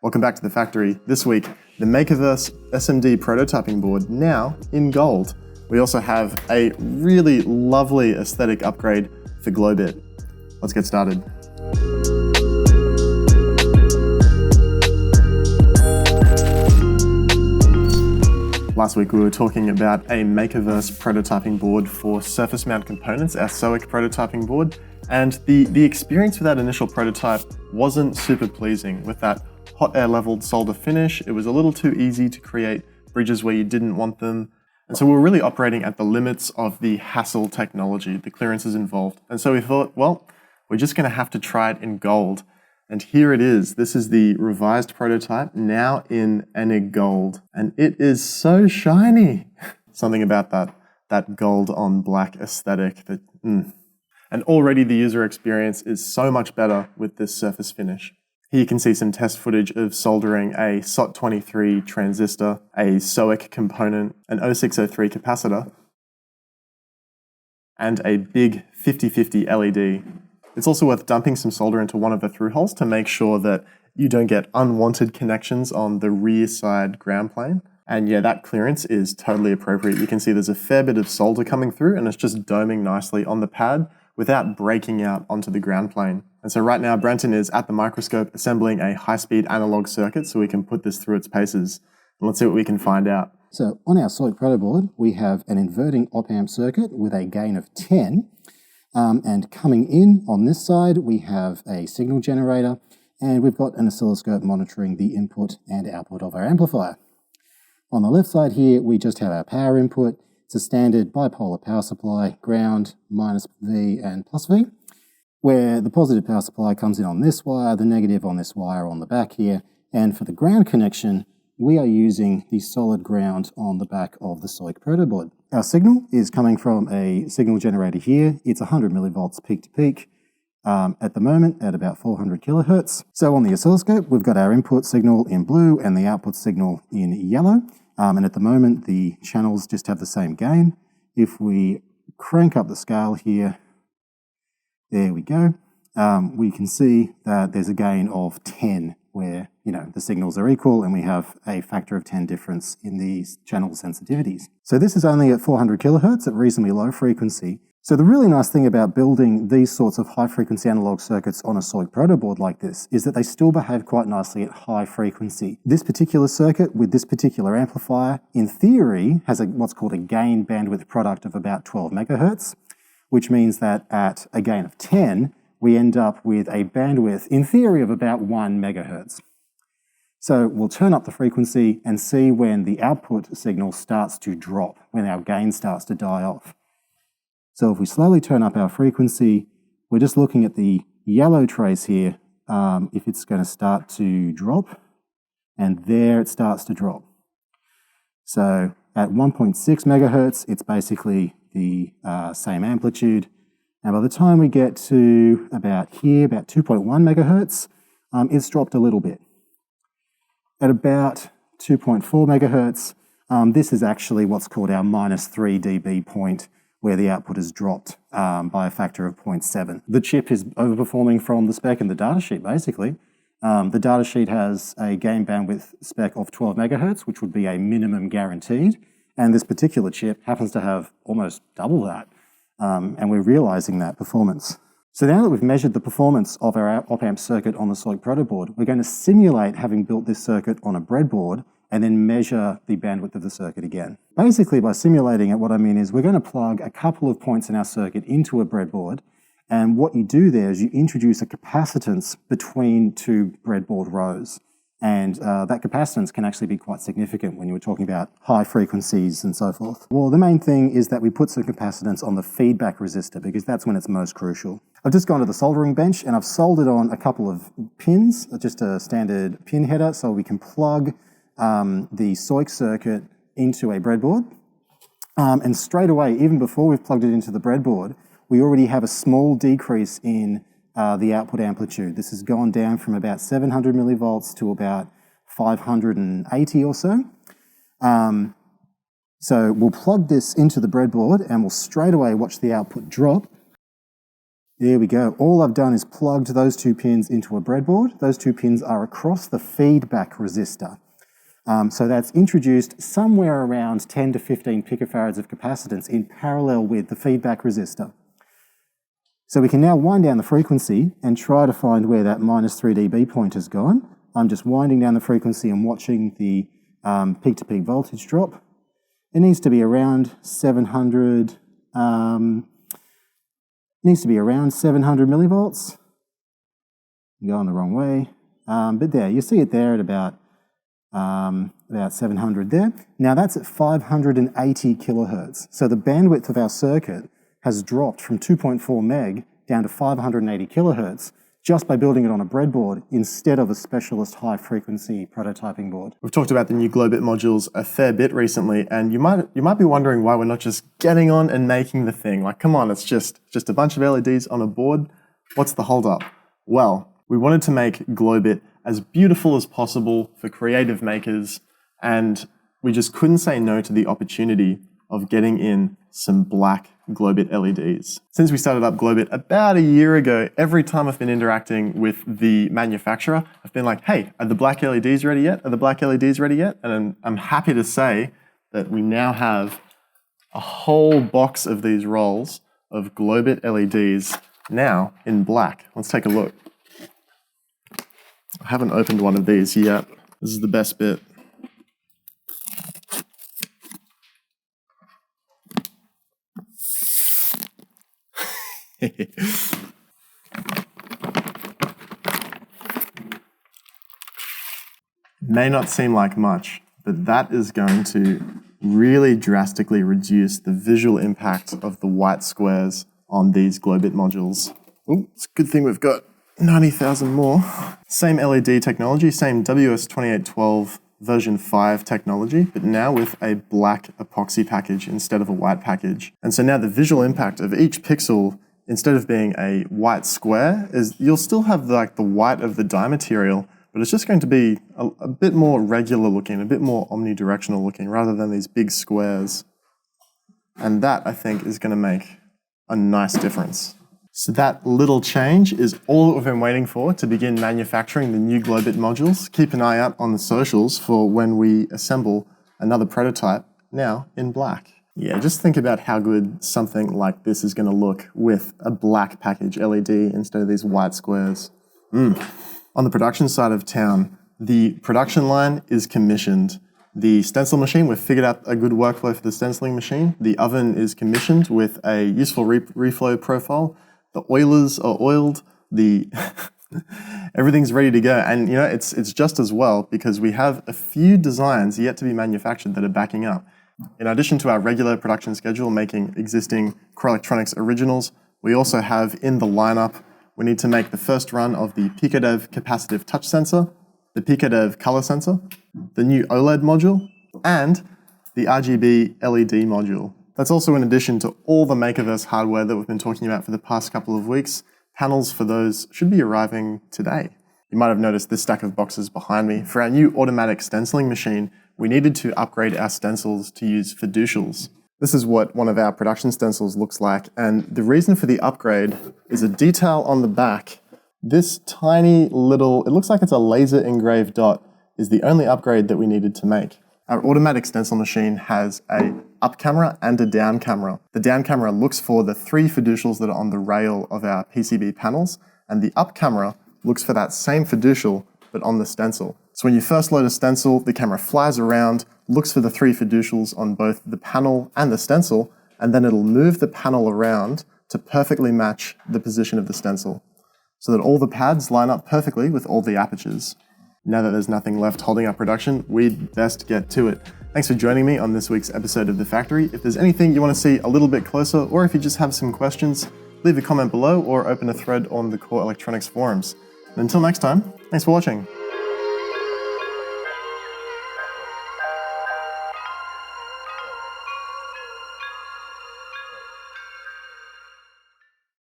Welcome back to the factory. This week, the Makerverse SMT Prototyping Board, now in gold. We also have a really lovely aesthetic upgrade for GlowBit. Let's get started. Last week we were talking about a Makerverse prototyping board for surface mount components, our SOIC prototyping board, and the experience with that initial prototype wasn't super pleasing. With that hot air leveled solder finish, it was a little too easy to create bridges where you didn't want them. And so we were really operating at the limits of the hassle technology, the clearances involved. And so we thought, well, we're just going to have to try it in gold. And here it is. This is the revised prototype, now in analogue gold. And it is so shiny. Something about that gold on black aesthetic. And already the user experience is so much better with this surface finish. Here you can see some test footage of soldering a SOT23 transistor, a SOIC component, an 0603 capacitor, and a big 5050 LED. It's also worth dumping some solder into one of the through holes to make sure that you don't get unwanted connections on the rear side ground plane. And yeah, that clearance is totally appropriate. You can see there's a fair bit of solder coming through and it's just doming nicely on the pad without breaking out onto the ground plane. And so right now, Brenton is at the microscope assembling a high-speed analog circuit so we can put this through its paces. And let's see what we can find out. So on our SOIC protoboard, we have an inverting op-amp circuit with a gain of 10. And coming in on this side, we have a signal generator, and we've got an oscilloscope monitoring the input and output of our amplifier. On the left side here, we just have our power input. It's a standard bipolar power supply, ground, minus V and plus V, where the positive power supply comes in on this wire, the negative on this wire on the back here, and for the ground connection, we are using the solid ground on the back of the SOIC protoboard. Our signal is coming from a signal generator here. It's 100 millivolts peak to peak at the moment at about 400 kilohertz. So on the oscilloscope, we've got our input signal in blue and the output signal in yellow. And at the moment, the channels just have the same gain. If we crank up the scale here, there we go. We can see that there's a gain of 10 where, the signals are equal and we have a factor of 10 difference in these channel sensitivities. So this is only at 400 kilohertz at reasonably low frequency. So the really nice thing about building these sorts of high frequency analog circuits on a SOIC protoboard like this is that they still behave quite nicely at high frequency. This particular circuit with this particular amplifier, in theory, has what's called a gain bandwidth product of about 12 megahertz, which means that at a gain of 10, we end up with a bandwidth, in theory, of about 1 megahertz. So we'll turn up the frequency and see when the output signal starts to drop, when our gain starts to die off. So if we slowly turn up our frequency, we're just looking at the yellow trace here, if it's going to start to drop, and there it starts to drop. So at 1.6 megahertz, it's basically the same amplitude. And by the time we get to about here, about 2.1 megahertz, it's dropped a little bit. At about 2.4 megahertz, this is actually what's called our minus 3 dB point, where the output is dropped by a factor of 0.7. The chip is overperforming from the spec in the datasheet, basically. The datasheet has a gain bandwidth spec of 12 megahertz, which would be a minimum guaranteed, and this particular chip happens to have almost double that. And we're realizing that performance. So now that we've measured the performance of our op-amp circuit on the SOIC protoboard, we're going to simulate having built this circuit on a breadboard and then measure the bandwidth of the circuit again. Basically, by simulating it, what I mean is we're going to plug a couple of points in our circuit into a breadboard, and what you do there is you introduce a capacitance between two breadboard rows. And that capacitance can actually be quite significant when you were talking about high frequencies and so forth. Well, the main thing is that we put some capacitance on the feedback resistor because that's when it's most crucial. I've just gone to the soldering bench and I've soldered on a couple of pins, just a standard pin header, so we can plug the SOIC circuit into a breadboard. And straight away, even before we've plugged it into the breadboard, we already have a small decrease in the output amplitude. This has gone down from about 700 millivolts to about 580 or so. So we'll plug this into the breadboard and we'll straight away watch the output drop. There we go. All I've done is plugged those 2 pins into a breadboard. Those 2 pins are across the feedback resistor. So that's introduced somewhere around 10 to 15 picofarads of capacitance in parallel with the feedback resistor. So we can now wind down the frequency and try to find where that minus 3 dB point has gone. I'm just winding down the frequency and watching the peak-to-peak voltage drop. It needs to be around 700. Needs to be around 700 millivolts. I'm going the wrong way, but there you see it there at about 700 there. Now that's at 580 kilohertz. So the bandwidth of our circuit has dropped from 2.4 meg down to 580 kilohertz just by building it on a breadboard instead of a specialist high-frequency prototyping board. We've talked about the new GlowBit modules a fair bit recently, and you might be wondering why we're not just getting on and making the thing. Like, come on, it's just a bunch of LEDs on a board. What's the holdup? Well, we wanted to make GlowBit as beautiful as possible for creative makers, and we just couldn't say no to the opportunity of getting in some black GlowBit LEDs. Since we started up GlowBit about a year ago, every time I've been interacting with the manufacturer, I've been like, hey, are the black LEDs ready yet? Are the black LEDs ready yet? And I'm happy to say that we now have a whole box of these rolls of GlowBit LEDs now in black. Let's take a look. I haven't opened one of these yet. This is the best bit. May not seem like much, but that is going to really drastically reduce the visual impact of the white squares on these GlowBit modules. Oh, it's a good thing we've got 90,000 more. Same LED technology, same WS2812 version 5 technology, but now with a black epoxy package instead of a white package. And so now the visual impact of each pixel, instead of being a white square, is you'll still have like the white of the dye material, but it's just going to be a bit more regular looking, a bit more omnidirectional looking, rather than these big squares. And that, I think, is going to make a nice difference. So that little change is all that we've been waiting for to begin manufacturing the new GlowBit modules. Keep an eye out on the socials for when we assemble another prototype, now in black. Yeah, just think about how good something like this is going to look with a black package LED instead of these white squares. On the production side of town, the production line is commissioned. The stencil machine, we've figured out a good workflow for the stenciling machine. The oven is commissioned with a useful reflow profile. The oilers are oiled. Everything's ready to go. And you know, it's just as well because we have a few designs yet to be manufactured that are backing up. In addition to our regular production schedule making existing Core Electronics originals, we also have in the lineup, we need to make the first run of the PicoDev capacitive touch sensor, the PicoDev color sensor, the new OLED module, and the RGB LED module. That's also in addition to all the Makerverse hardware that we've been talking about for the past couple of weeks. Panels for those should be arriving today. You might have noticed this stack of boxes behind me. For our new automatic stenciling machine, we needed to upgrade our stencils to use fiducials. This is what one of our production stencils looks like, and the reason for the upgrade is a detail on the back. This tiny little, it looks like it's a laser engraved dot, is the only upgrade that we needed to make. Our automatic stencil machine has a up camera and a down camera. The down camera looks for the 3 fiducials that are on the rail of our PCB panels, and the up camera looks for that same fiducial, but on the stencil. So when you first load a stencil, the camera flies around, looks for the 3 fiducials on both the panel and the stencil, and then it'll move the panel around to perfectly match the position of the stencil, so that all the pads line up perfectly with all the apertures. Now that there's nothing left holding up production, we'd best get to it. Thanks for joining me on this week's episode of The Factory. If there's anything you want to see a little bit closer, or if you just have some questions, leave a comment below or open a thread on the Core Electronics forums. And until next time, thanks for watching.